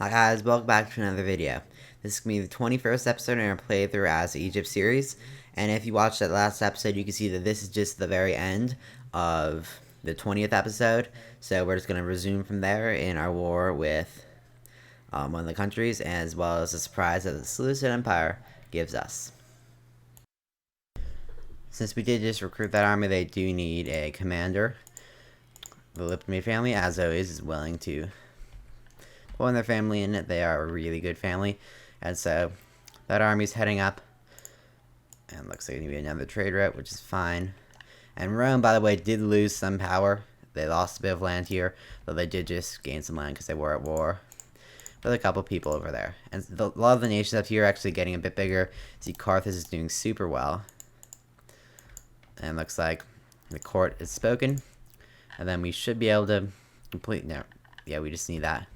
Hi guys, welcome back to another video. This is going to be the 21st episode in our playthrough as the Egypt series. And if you watched that last episode, you can see that this is just the very end of the 20th episode. So we're just going to resume from there in our war with one of the countries, as well as a surprise that the Seleucid Empire gives us. Since we did just recruit that army, they do need a commander. The Lipton family, as always, is willing to pulling their family in it. They are a really good family, and so that army's heading up, and looks like it's gonna be another trade route, which is fine. And Rome, by the way, did lose some power. They lost a bit of land here, though they did just gain some land because they were at war with a couple people over there. And a lot of the nations up here are actually getting a bit bigger. See, Carthage is doing super well, and looks like the court is spoken, and then we should be able to complete. No, yeah, we just need that.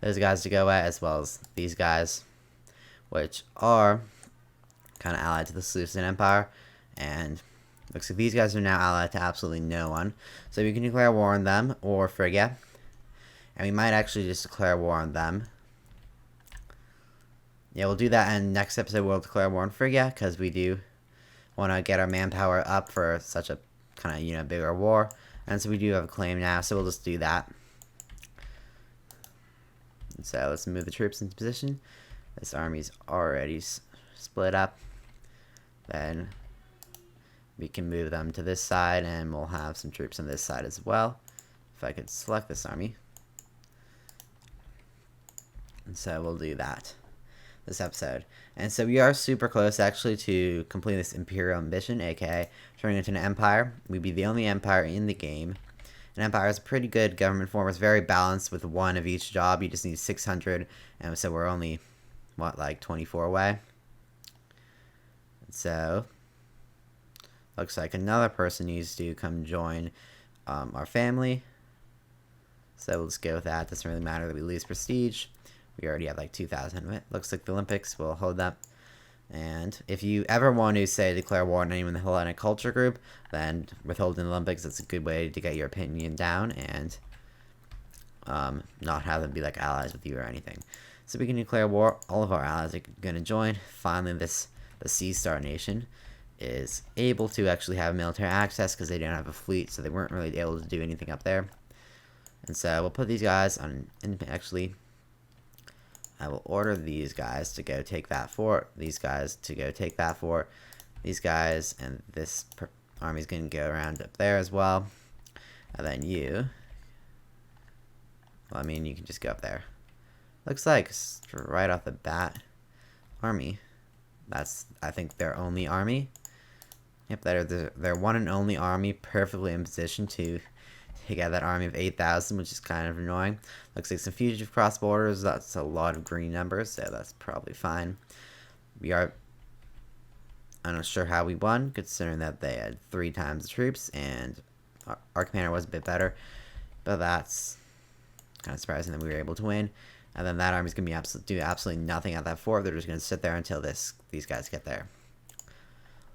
Those guys to go at, as well as these guys, which are kind of allied to the Seleucid Empire, and looks like these guys are now allied to absolutely no one. So we can declare war on them, or Phrygia, and we might actually just declare war on them. Yeah, we'll do that, and next episode we'll declare war on Phrygia, because we do want to get our manpower up for such a kind of, bigger war, and so we do have a claim now, so we'll just do that. So let's move the troops into position. This army's already split up. Then we can move them to this side, and we'll have some troops on this side as well. If I could select this army. And so we'll do that this episode. And so we are super close actually to completing this imperial ambition, aka turning into an empire. We'd be the only empire in the game. An empire is a pretty good government form. It's very balanced with one of each job. You just need 600, and so we're only, what, like 24 away? So, looks like another person needs to come join our family. So we'll just go with that. Doesn't really matter that we lose prestige. We already have like 2,000 of it. Looks like the Olympics will hold that. And if you ever want to, say, declare war on anyone in the Hellenic culture group, then withholding the Olympics, it's a good way to get your opinion down and not have them be like allies with you or anything. So we can declare war. All of our allies are going to join. Finally, the Sea Star Nation is able to actually have military access because they don't have a fleet, so they weren't really able to do anything up there. And so we'll put these guys on, and actually I will order these guys to go take that fort, these guys to go take that fort, these guys, and this army's going to go around up there as well. And then you, well, I mean, you can just go up there. Looks like right off the bat, army. That's, I think, their only army. Yep, they're their one and only army, perfectly in position to take out that army of 8,000, which is kind of annoying. Looks like some fugitive cross borders. That's a lot of green numbers, so that's probably fine. I'm not sure how we won, considering that they had 3 times the troops, and our commander was a bit better. But that's kind of surprising that we were able to win. And then that army's going to do absolutely nothing at that fort. They're just going to sit there until these guys get there.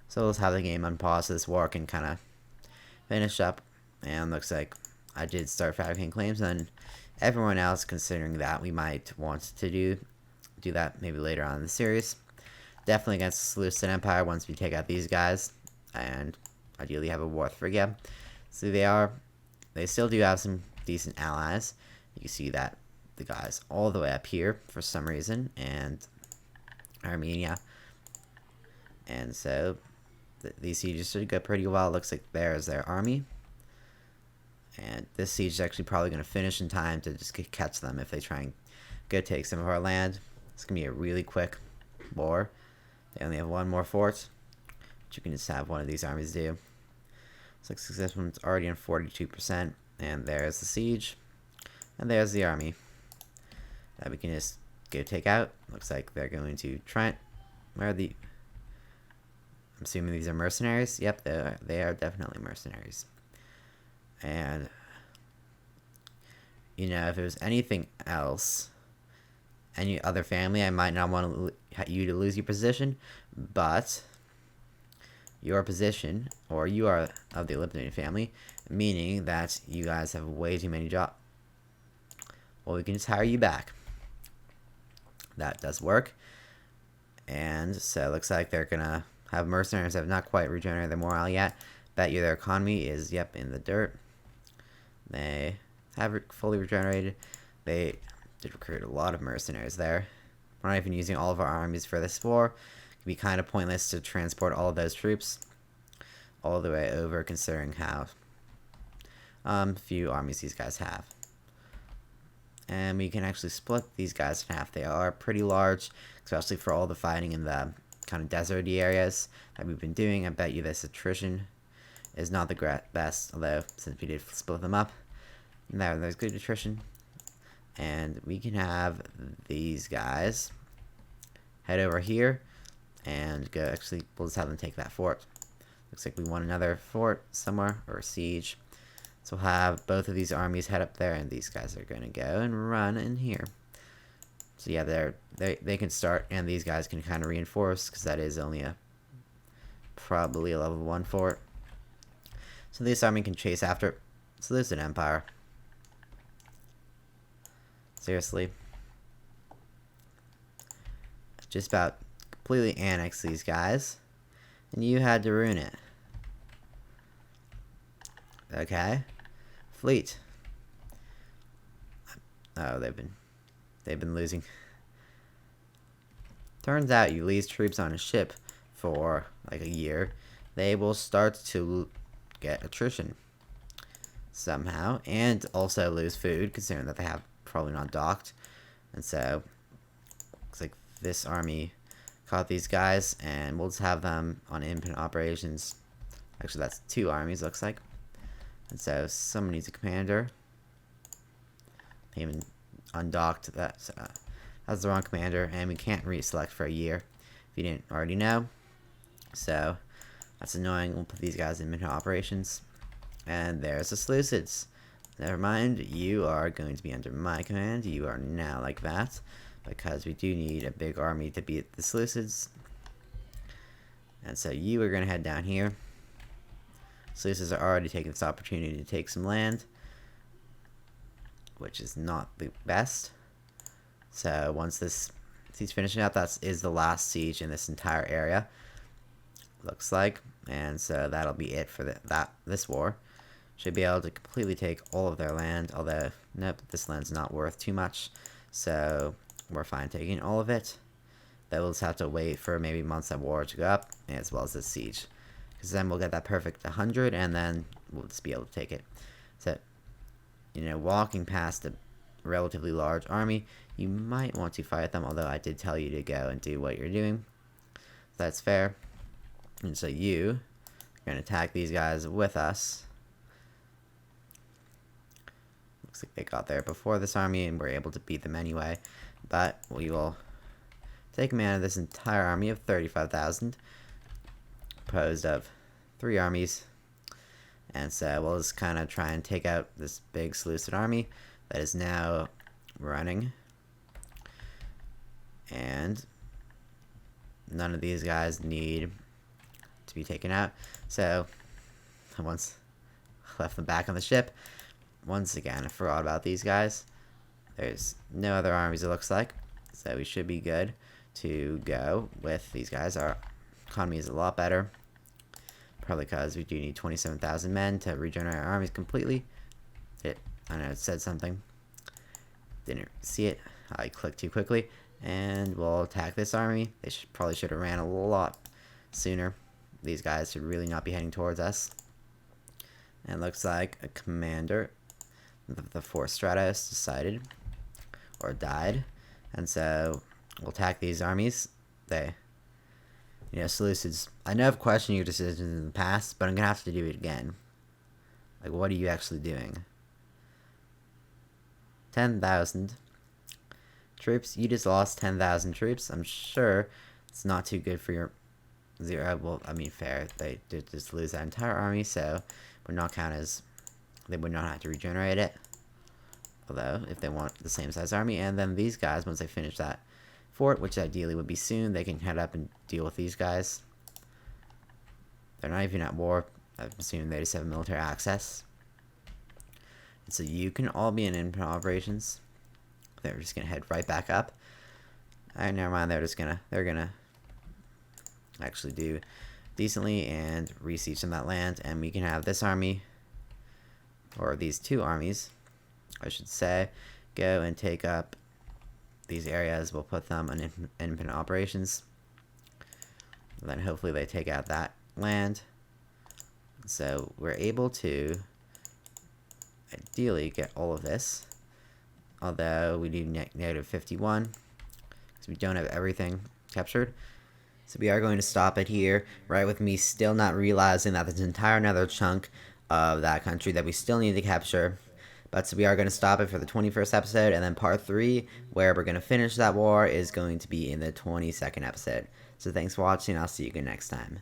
So let's have the game unpause so this war can kind of finish up. And looks like I did start fabricating claims, and everyone else, considering that we might want to do that maybe later on in the series. Definitely against the Seleucid Empire once we take out these guys, and ideally have a war with Phrygia. So they still do have some decent allies. You can see that the guys all the way up here for some reason, and Armenia. And so these sieges should go pretty well. Looks like there's their army. And this siege is actually probably going to finish in time to just catch them if they try and go take some of our land. It's going to be a really quick war. They only have one more fort, which you can just have one of these armies do. Looks like success one's already on 42%. And there's the siege. And there's the army that we can just go take out. Looks like they're going to try it. Where are the... I'm assuming these are mercenaries. Yep, they are definitely mercenaries. And, if it was anything else, any other family, I might not want you to lose your position, but your position, or you are of the Olympian family, meaning that you guys have way too many jobs. Well, we can just hire you back. that does work. And so it looks like they're gonna have mercenaries that have not quite regenerated their morale yet. Bet you their economy is, yep, in the dirt. They have fully regenerated. They did recruit a lot of mercenaries there. We're not even using all of our armies for this war. It could be kind of pointless to transport all of those troops all the way over, considering how few armies these guys have. And we can actually split these guys in half. They are pretty large, especially for all the fighting in the kind of deserty areas that we've been doing. I bet you this attrition is not the best, although since we did split them up, there's good attrition. And we can have these guys head over here and go. Actually, we'll just have them take that fort. Looks like we want another fort somewhere, or a siege. So we'll have both of these armies head up there, and these guys are going to go and run in here. So yeah, they can start, and these guys can kind of reinforce, because that is only probably a level 1 fort. So this army can chase after it. So there's an empire. Seriously. Just about completely annex these guys, and you had to ruin it. Okay. Fleet. Oh, they've been losing. Turns out you leave troops on a ship for like a year, they will start to get attrition somehow, and also lose food, considering that they have probably not docked. And so looks like this army caught these guys, and we'll just have them on independent operations. Actually, that's 2 armies, looks like. And so someone needs a commander. They even undocked that. So that's the wrong commander, and we can't reselect for a year, if you didn't already know. So that's annoying. We'll put these guys in independent operations. And there's the Seleucids. Never mind, you are going to be under my command. You are now like that, because we do need a big army to beat the Seleucids. And so you are going to head down here. Seleucids are already taking this opportunity to take some land, which is not the best. So once this siege finishing up, that is the last siege in this entire area, looks like. And so that'll be it for this war. Should be able to completely take all of their land, although nope, this land's not worth too much, so we're fine taking all of it. Then we'll just have to wait for maybe months of war to go up, as well as this siege, because then we'll get that perfect 100, and then we'll just be able to take it. So, you know, walking past a relatively large army, you might want to fight them, although I did tell you to go and do what you're doing. So that's fair. And so you are going to attack these guys with us. Looks like they got there before this army, and we're able to beat them anyway. But we will take command of this entire army of 35,000, composed of 3 armies. And so we'll just kind of try and take out this big Seleucid army that is now running. And none of these guys need to be taken out. So once left them back on the ship. Once again, I forgot about these guys. There's no other armies, it looks like. So we should be good to go with these guys. Our economy is a lot better. Probably because we do need 27,000 men to regenerate our armies completely. I know it said something. Didn't see it. I clicked too quickly. And we'll attack this army. They probably should have ran a lot sooner. These guys should really not be heading towards us. And it looks like a commander of the Fort Stratos decided, or died. And so we'll attack these armies. Seleucids, I know I've questioned your decisions in the past, but I'm going to have to do it again. Like, what are you actually doing? 10,000 troops. You just lost 10,000 troops. I'm sure it's not too good for your zero. Well, I mean, fair. They did just lose that entire army, so would not count as, they would not have to regenerate it. Although, if they want the same size army, and then these guys, once they finish that fort, which ideally would be soon, they can head up and deal with these guys. They're not even at war. I'm assuming they just have military access. So you can all be in independent operations. They're just going to head right back up. Alright, never mind. They're gonna actually do decently and re-siege some of that land, and we can have this army, or these two armies, I should say, go and take up these areas. We'll put them on independent operations. And then hopefully they take out that land. So we're able to ideally get all of this. Although we do negative 51. Because we don't have everything captured. So we are going to stop it here. Right, with me still not realizing that there's an entire another chunk of that country that we still need to capture. But so we are going to stop it for the 21st episode, and then part 3, where we're going to finish that war, is going to be in the 22nd episode. So thanks for watching, I'll see you again next time.